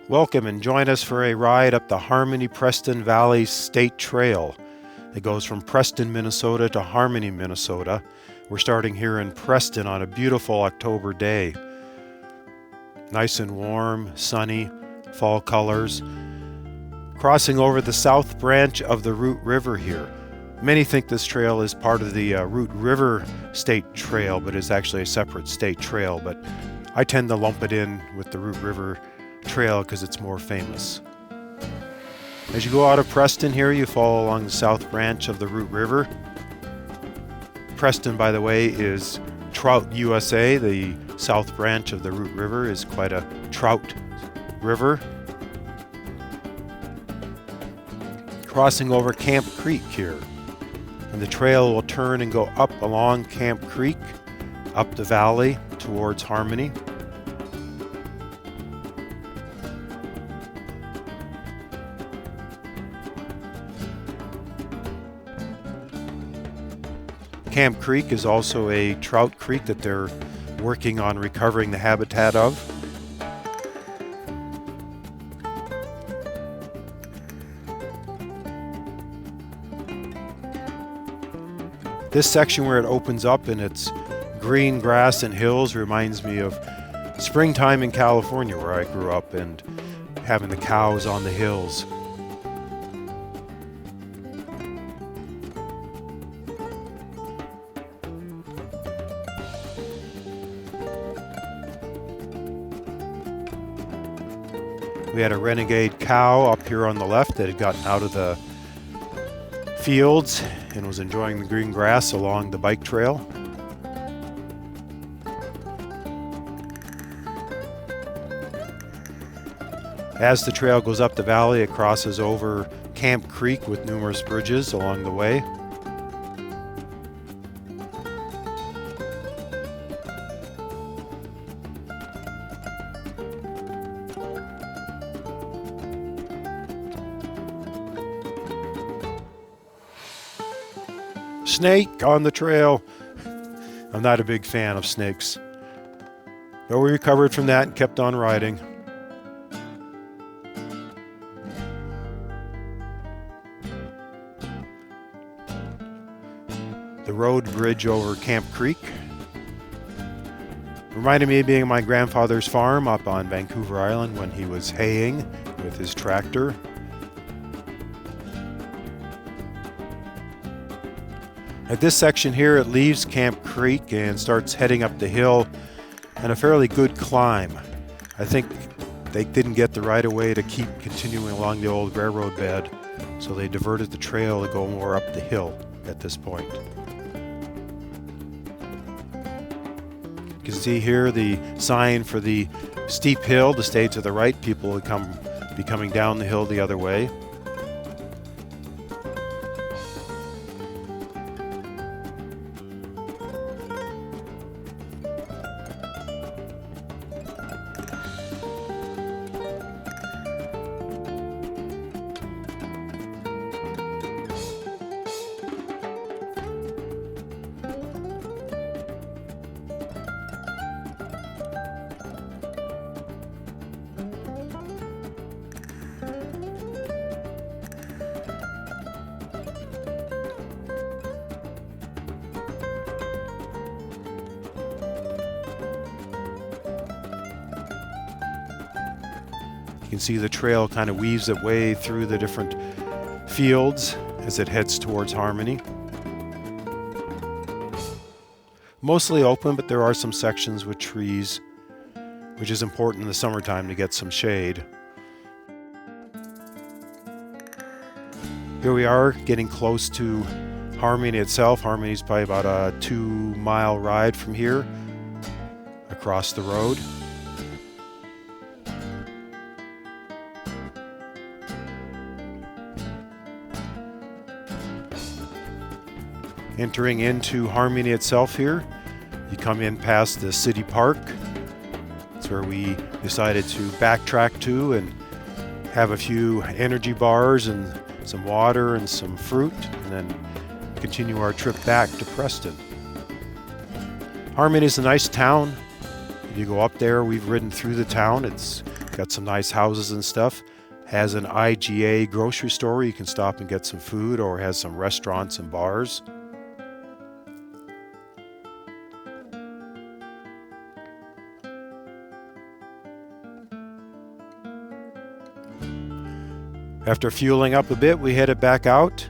Welcome and join us for a ride up the Harmony-Preston Valley State Trail. It goes from Preston, Minnesota to Harmony, Minnesota. We're starting here in Preston on a beautiful October day. Nice and warm, sunny, fall colors. Crossing over the south branch of the Root River here. Many think this trail is part of the Root River State Trail, but is actually a separate state trail. But I tend to lump it in with the Root River Trail because it's more famous. As you go out of Preston here, you follow along the south branch of the Root River. Preston, by the way, is Trout USA. The south branch of the Root River is quite a trout river. Crossing over Camp Creek here. And the trail will turn and go up along Camp Creek, up the valley towards Harmony. Camp Creek is also a trout creek that they're working on recovering the habitat of. This section where it opens up and it's green grass and hills reminds me of springtime in California where I grew up and having the cows on the hills. We had a renegade cow up here on the left that had gotten out of the fields and was enjoying the green grass along the bike trail. As the trail goes up the valley, it crosses over Camp Creek with numerous bridges along the way. Snake on the trail. I'm not a big fan of snakes. But we recovered from that and kept on riding. The road bridge over Camp Creek reminded me of being at my grandfather's farm up on Vancouver Island when he was haying with his tractor. At this section here, it leaves Camp Creek and starts heading up the hill and a fairly good climb. I think they didn't get the right of way to keep continuing along the old railroad bed, so they diverted the trail to go more up the hill at this point. You can see here the sign for the steep hill to stay to the right. People would be coming down the hill the other way. You can see the trail kind of weaves its way through the different fields as it heads towards Harmony. Mostly open, but there are some sections with trees, which is important in the summertime to get some shade. Here we are getting close to Harmony itself. Harmony is probably about a 2-mile ride from here across the road. Entering into Harmony itself here, you come in past the city park. That's where we decided to backtrack to and have a few energy bars and some water and some fruit, and then continue our trip back to Preston. Harmony is a nice town. If you go up there, we've ridden through the town. It's Got some nice houses and stuff. Has an IGA grocery store. You can stop and get some food, or has some restaurants and bars. After fueling up a bit, we headed back out.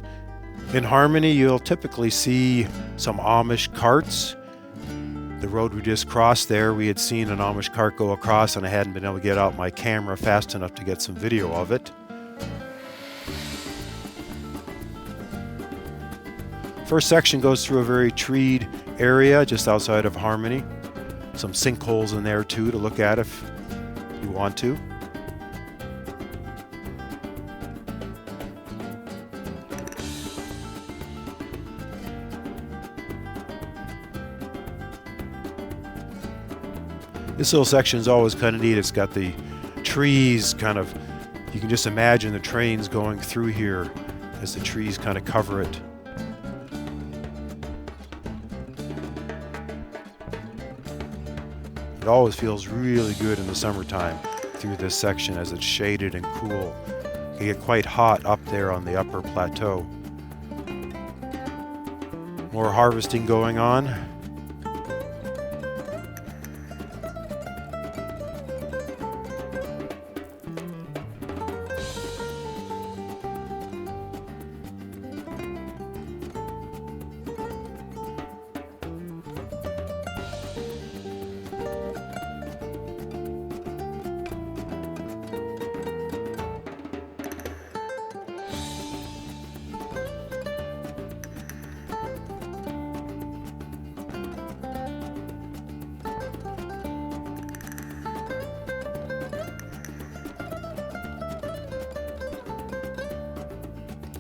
In Harmony, you'll typically see some Amish carts. The road we just crossed there, we had seen an Amish cart go across, and I hadn't been able to get out my camera fast enough to get some video of it. First section goes through a very treed area just outside of Harmony. Some sinkholes in there too to look at if you want to. This little section is always kind of neat. It's got the trees kind of, you can just imagine the trains going through here as the trees kind of cover it. It always feels really good in the summertime through this section as it's shaded and cool. It can get quite hot up there on the upper plateau. More harvesting going on.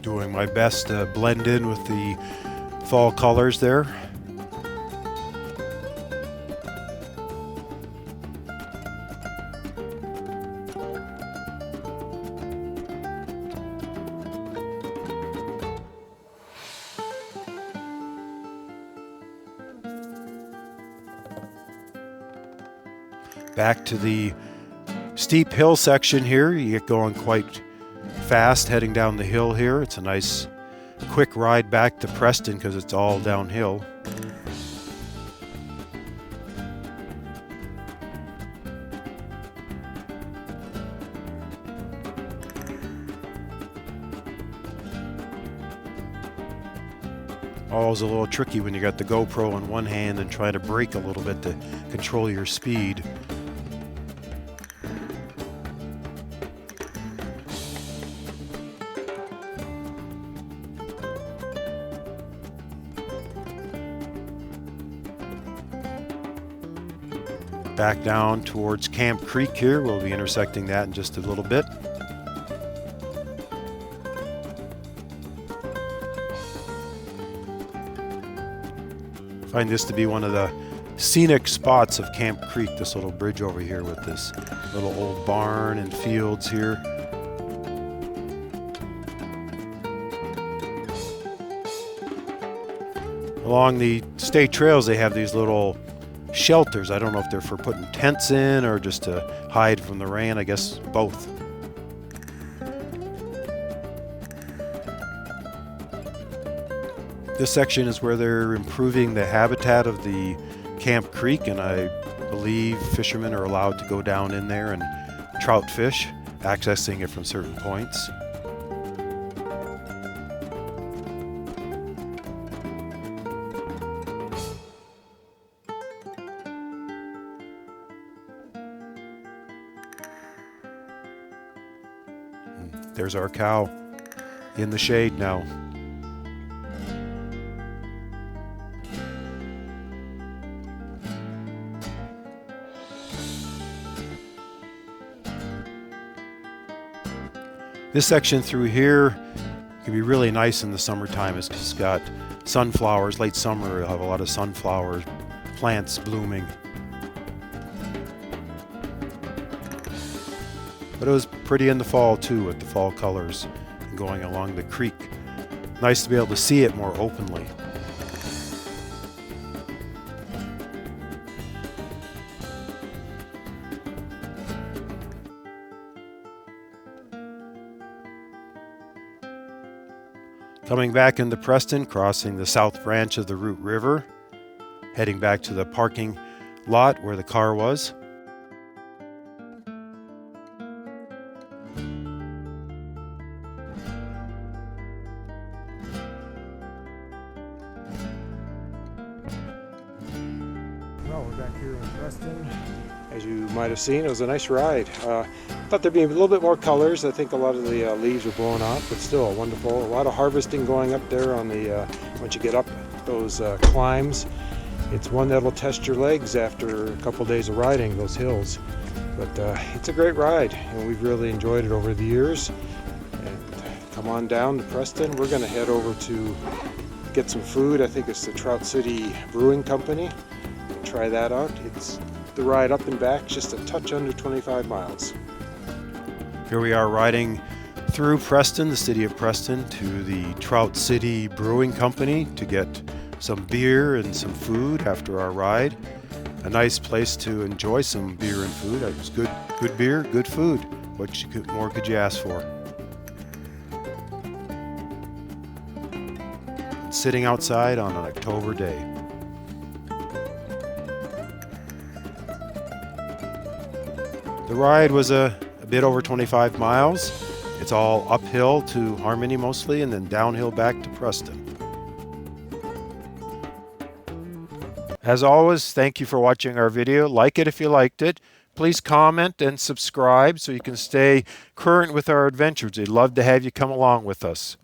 Doing my best to blend in with the fall colors there. Back to the steep hill section here. You get going quite fast heading down the hill here. It's a nice quick ride back to Preston because it's all downhill. Always a little tricky when you got the GoPro in one hand and try to brake a little bit to control your speed. Back down towards Camp Creek here. We'll be intersecting that in just a little bit. Find this to be one of the scenic spots of Camp Creek, this little bridge over here with this little old barn and fields here. Along the state trails, they have these little shelters. I don't know if they're for putting tents in or just to hide from the rain. I guess both. This section is where they're improving the habitat of the Camp Creek, and I believe fishermen are allowed to go down in there and trout fish, accessing it from certain points. There's our cow in the shade now. This section through here can be really nice in the summertime. It's got sunflowers. Late summer, you'll have a lot of sunflower plants blooming. But it was pretty in the fall too, with the fall colors going along the creek. Nice to be able to see it more openly. Coming back into Preston, crossing the south branch of the Root River, heading back to the parking lot where the car was. Well, we're back here in Preston. As you might have seen, it was a nice ride. Thought there'd be a little bit more colors. I think a lot of the leaves were blown off, but still wonderful. A lot of harvesting going up there on the once you get up those climbs. It's one that'll test your legs after a couple days of riding those hills. But it's a great ride, and we've really enjoyed it over the years. And come on down to Preston. We're going to head over to get some food. I think it's the Trout City Brewing Company. Try that out. It's the ride up and back, just a touch under 25 miles. Here we are riding through Preston, the city of Preston, to the Trout City Brewing Company to get some beer and some food after our ride. A nice place to enjoy some beer and food. It was good beer, good food. What more could you ask for? Sitting outside on an October day. The ride was a bit over 25 miles. It's all uphill to Harmony mostly, and then downhill back to Preston. As always, thank you for watching our video. Like it if you liked it. Please comment and subscribe so you can stay current with our adventures. We'd love to have you come along with us.